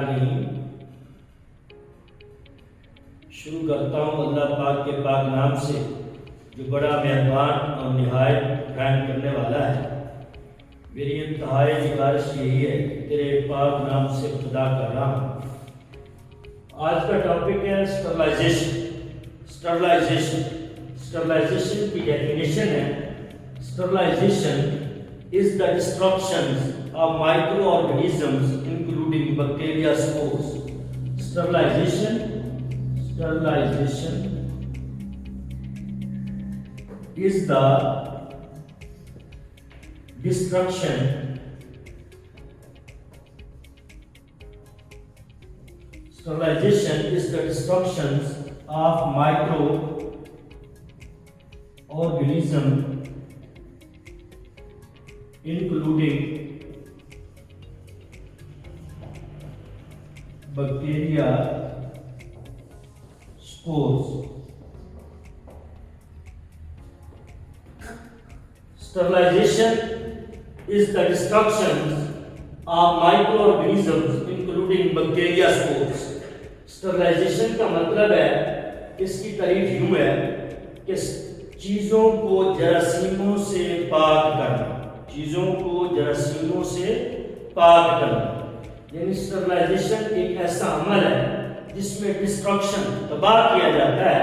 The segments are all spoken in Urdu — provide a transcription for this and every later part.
الرحیم۔ شروع کرتا ہوں اللہ پاک کے پاک نام سے جو بڑا مہربان اور نہایت رحم کرنے والا ہے۔ میری انتہائی گزارش یہی ہے کہ تیرے پاک نام سے ابتدا کر رہا ہوں۔ آج کا ٹاپک ہے اسٹرلائزیشن کی ڈیفینیشن ہے: اسٹرلائزیشن is the destruction of microorganisms including bacteria spores. Sterilization is the destruction of microorganisms including bacteria spores. Sterilization is the destruction of microorganisms including bacteria spores. Sterilization کا مطلب ہے، اس کی تعریف یوں ہے کہ چیزوں کو جراثیموں سے پاک کرنا، یعنی اسٹرلائزیشن ایک ایسا عمل ہے جس میں ڈسٹرکشن، تباہ کیا جاتا ہے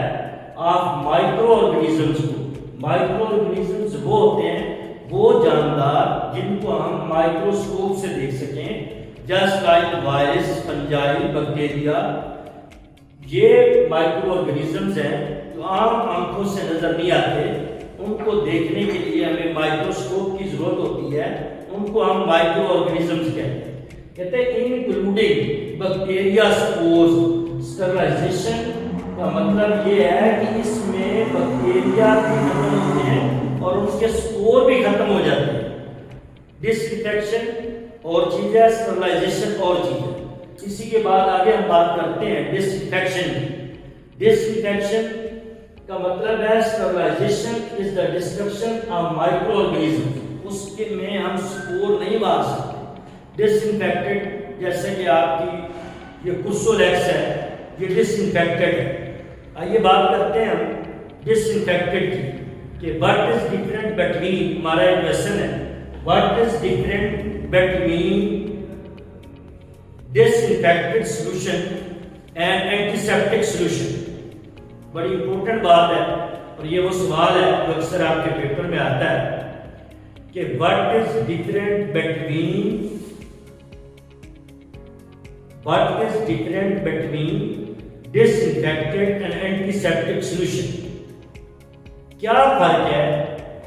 آف مائکرو آرگنیزمز کو۔ مائکرو آرگنیزمز وہ ہوتے ہیں وہ جاندار جن کو ہم مائکروسکوپ سے دیکھ سکیں، just like virus, fungi, bacteria. یہ مائکرو آرگنیزمز ہیں جو عام آنکھوں سے نظر نہیں آتے، ان کو دیکھنے کے لیے ہمیں مائکروسکوپ کی ضرورت ہوتی ہے، ان کو ہم مائکرو آرگنیزمز کہتے ہیں انکلوڈنگ بیکٹیریا سپورز۔ اسٹرلائزیشن کا مطلب یہ ہے کہ اس میں بیکٹیریا بھی ختم ہوتے ہیں اور ان کے سپور بھی ختم ہو جاتے ہیں۔ ڈس انفیکشن اور چیز ہے، اسٹرلائزیشن اور چیز ہے۔ اسی کے بعد آگے ہم بات کرتے ہیں ڈس انفیکشن کی۔ ڈس انفیکشن کا مطلب ہے sterilisation is the destruction of micro organism, اس کے میں ہم سپور نہیں مار سکتے۔ ڈس انفیکٹڈ، جیسے کہ آپ کی یہ کرسولیکس ہے، یہ ڈس انفیکٹڈ ہے۔ آئیے بات کرتے ہیں ہم ڈس انفیکٹڈ کی کہ واٹ از ڈفرنٹ بٹوین، ہمارا ایک لیسن ہے، what is different between disinfected solution and antiseptic solution. بڑی امپورٹنٹ بات ہے اور یہ وہ سوال ہے جو اکثر آپ کے پیپر میں آتا ہے کہ what is different between disinfected and antiseptic solution. کیا فرق ہے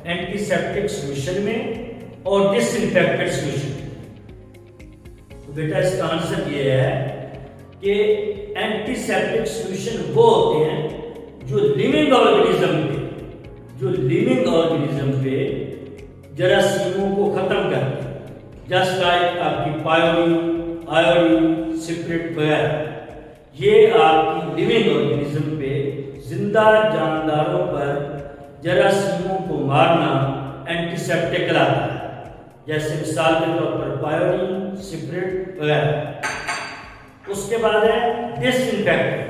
اینٹی سیپٹک سولوشن میں اور ڈس انفیکٹڈ سولوشن؟ تو بیٹا اس کا آنسر یہ ہے کہ اینٹی سیپٹک سولوشن وہ ہوتے ہیں جو لیونگ آرگنیزم پہ جراثیموں کو ختم کرتے ہیں، جسٹ لائک آپ کی پائیولین، آیوڈین، سپرٹ وغیرہ۔ یہ آپ کی لیونگ آرگنیزم پہ زندہ جانداروں پر جراثیموں کو مارنا اینٹی سیپٹک کہلاتا ہے، جیسے مثال کے طور پر پائیولین، سپرٹ وغیرہ۔ اس کے بعد ہے ڈس انفیکٹنٹ۔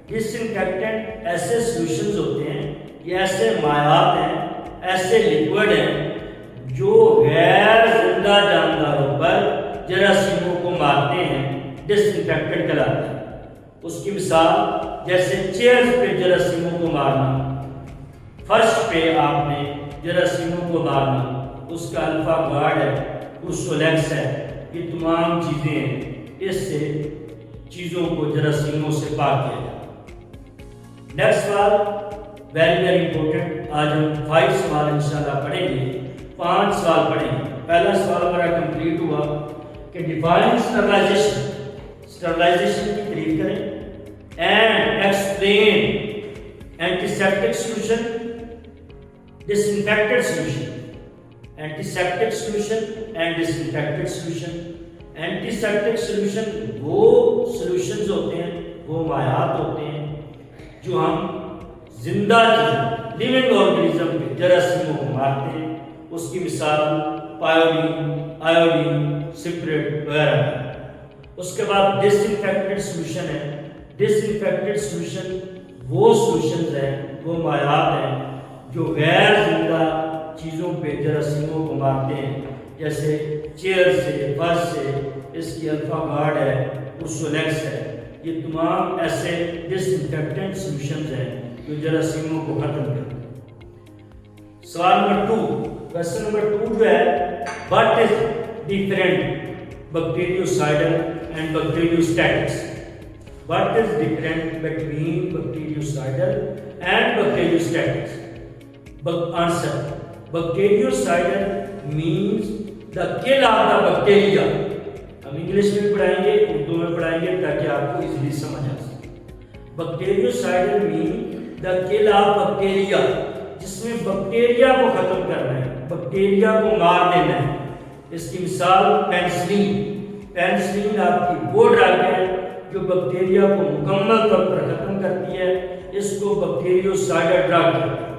ڈس انفیکٹنٹ ایسے سولوشنز ہوتے ہیں، یہ ایسے مائعات ہیں، ایسے لیکوڈ ہیں جو غیر زندہ جانداروں پر جراثیموں کو مارتے ہیں، ڈس انفیکٹنٹ کہلاتے ہیں۔ اس کی مثال جیسے چیئرز پہ جراثیموں کو مارنا، فرش پہ آپ نے جراثیموں کو مارنا، اس کا الفا گارڈ ہے، کرسولیکس ہے، یہ تمام چیزیں ہیں، اس سے چیزوں کو جراثیموں سے پاک کیا جائے۔ نیکسٹ سوال ویری امپورٹنٹ، آج ہم 5 سوال انشاءاللہ پڑھیں گے، 5 سوال پڑھیں گے۔ پہلا سوال ہمارا کمپلیٹ ہوا کہ ڈیفائن اسٹرلائزیشن کی تعریف کریں and explain antiseptic solution, disinfected solution. Antiseptic solution and disinfected solution. Antiseptic solution وہ سولوشنز ہوتے ہیں، وہ مائعات ہوتے ہیں جو ہم زندہ لیونگ آرگنیزم کے جراثیموں کو مارتے ہیں۔ اس کی مثال پائیولین، آیوڈین، سپرٹ وغیرہ۔ اس کے بعد ڈس انفیکٹڈ سولوشن ہے. ڈس انفیکٹڈ سولوشن وہ سولوشنز ہیں، وہ مائعات ہیں جو غیر زندہ چیزوں پہ جراثیموں کو مارتے ہیں، جیسے چیئر سے، فرش سے. اس کی الفا گارڈ ہے، ارسولیکس ہے. یہ تمام ایسے ڈس انفیکٹنٹ سولوشنز ہیں جو جراثیموں کو ختم کرتے ہیں. سوال نمبر 2، کویسچن نمبر 2 جو ہے، what is different bacteriocidal and bacteriostatics. What is different between bacteriocidal and bacteriostatics. Answer: bacteriocidal means the kill of the bacteria. ہم انگلش میں پڑھائیں گے، اردو میں پڑھائیں گے تاکہ آپ کو ایزیلی سمجھ آ سکے. بیکٹیریوسائڈل means the kill of bacteria، جس میں بیکٹیریا کو ختم کرنا ہے، بیکٹیریا کو مار دینا ہے. اس کی مثال پینسلین. پینسلین آپ کی وہ ڈرگ ہے جو بیکٹیریا کو مکمل طور پر ختم کرتی ہے. اس کو بیکٹیریوسائڈل ڈرگ کہتے ہیں.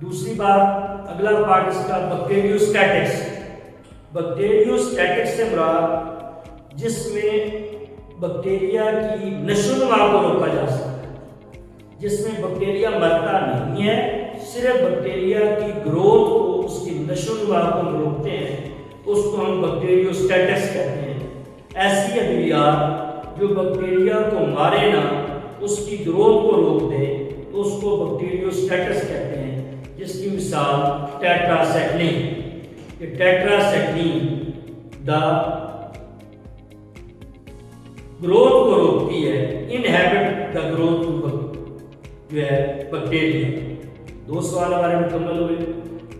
دوسری بات، اگلا پارٹ اس کا بیکٹیریوسٹیٹکس. بیکٹیریوسٹیٹکس سے مراد جس میں بیکٹیریا کی نشو و نما کو روکا جا سکتا ہے، جس میں بیکٹیریا مرتا نہیں ہے، صرف بیکٹیریا کی گروتھ کو، اس کی نشو و نما کو ہم روکتے ہیں، اس کو ہم بیکٹیریوسٹیٹکس کہتے ہیں. ایسی ادویات جو بیکٹیریا کو مارے نہ، اس کی گروتھ کو روک دے، اس کو بیکٹیریوسٹیٹکس کہتے ہیں. جس کی مثال ٹیٹراسائکلین. یہ ٹیٹراسائکلین دا گروتھ کو روکتی ہے، انہیبٹ دا گروتھ جو ہے بیکٹیریا. 2 سوال ہمارے مکمل ہوئے.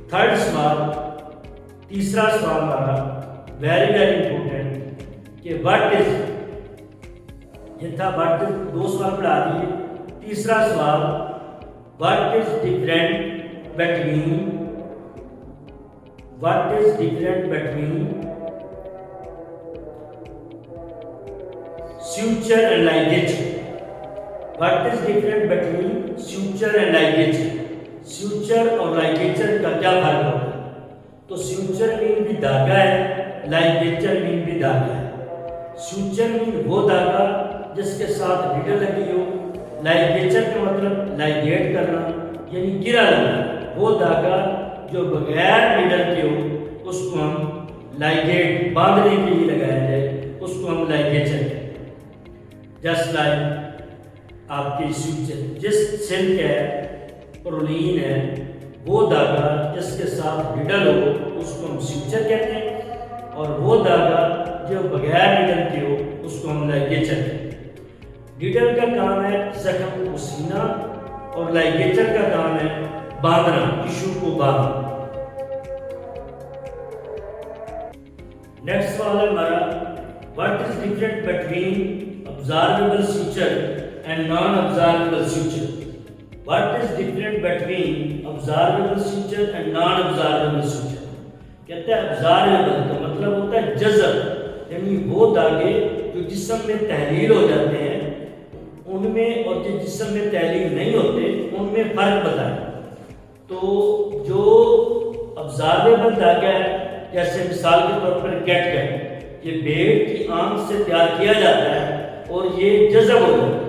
تھرڈ سوال، تیسرا سوال ہمارا ویری امپورٹنٹ کہ واٹ از. یہ تھا واٹ از، 2 سوال پڑھا دیے. تیسرا سوال، what is different between suture and ligature. What is different between suture and ligature? suture اور ligature کا کیا فرق ہوتا ہے؟ تو suture mean بھی دھاگا ہے، ligature mean بھی دھاگا ہے. suture mean وہ دھاگا جس کے ساتھ نیڈل لگی ہو. ligature کا مطلب ligate کرنا یعنی گرا لگنا. وہ دھاگا جو بغیر نیڈل کے ہو، اس کو ہم لائگیٹ باندھنے کے لیے لگایا جائے، اس کو ہم لائگیچر کہتے ہیں. جسٹ لائک آپ کی سوچر، جس سلک ہے، پرولین ہے، وہ دھاگا جس کے ساتھ نیڈل ہو اس کو ہم سوچر کہتے ہیں، اور وہ دھاگا جو بغیر نیڈل کے ہو اس کو ہم لائگیچر کہتے ہیں. نیڈل کا کام ہے زخم کو سینا، اور لائگیچر کا کام ہے باندھنا، ٹشو کو باندھنا. نیکسٹ سوال ہے ہمارا، what is different between absorbable suture and non absorbable suture. What is different between absorbable suture and non absorbable suture. کہتے ہیں ابزاربل کا مطلب ہوتا ہے جذب، یعنی وہ دھاگے جو جسم میں تحلیل ہو جاتے ہیں ان میں، اور جو جسم میں تحلیل نہیں ہوتے ان میں فرق بتائیں. تو جو ابزاربل دھاگا ہے، جیسے مثال کے طور پر کیٹ، یہ بھیڑ کی آنکھ سے تیار کیا جاتا ہے اور یہ جذب ہو جاتا ہے.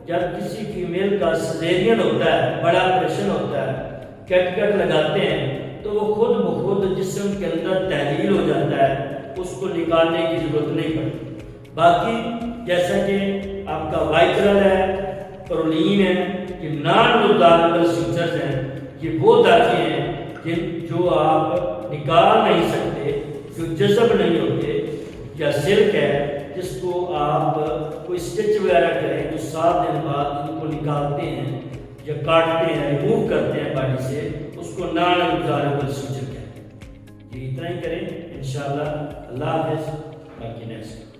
جب کسی فیمیل کا سیزیرین ہوتا ہے، بڑا آپریشن ہوتا ہے، کیٹ لگاتے ہیں تو وہ خود بخود جسم کے اندر تحلیل ہو جاتا ہے، اس کو نکالنے کی ضرورت نہیں پڑتی. باقی جیسا کہ آپ کا وائٹرل ہے، پرولین ہے، یہ نان ابزاربل سوچرز ہیں. یہ وہ دھاگے ہیں جو آپ نکال نہیں سکتے، جو جذب نہیں ہوتے. یا سلک ہے جس کو آپ کوئی اسٹچ وغیرہ کریں تو 7 دن بعد ان کو نکالتے ہیں یا کاٹتے ہیں، ریموو کرتے ہیں باڈی سے، اس کو نان ابزاربل سوچر کہتے ہیں. یہ اتنا ہی کریں انشاءاللہ. اللہ حافظ. باقی نیکسٹ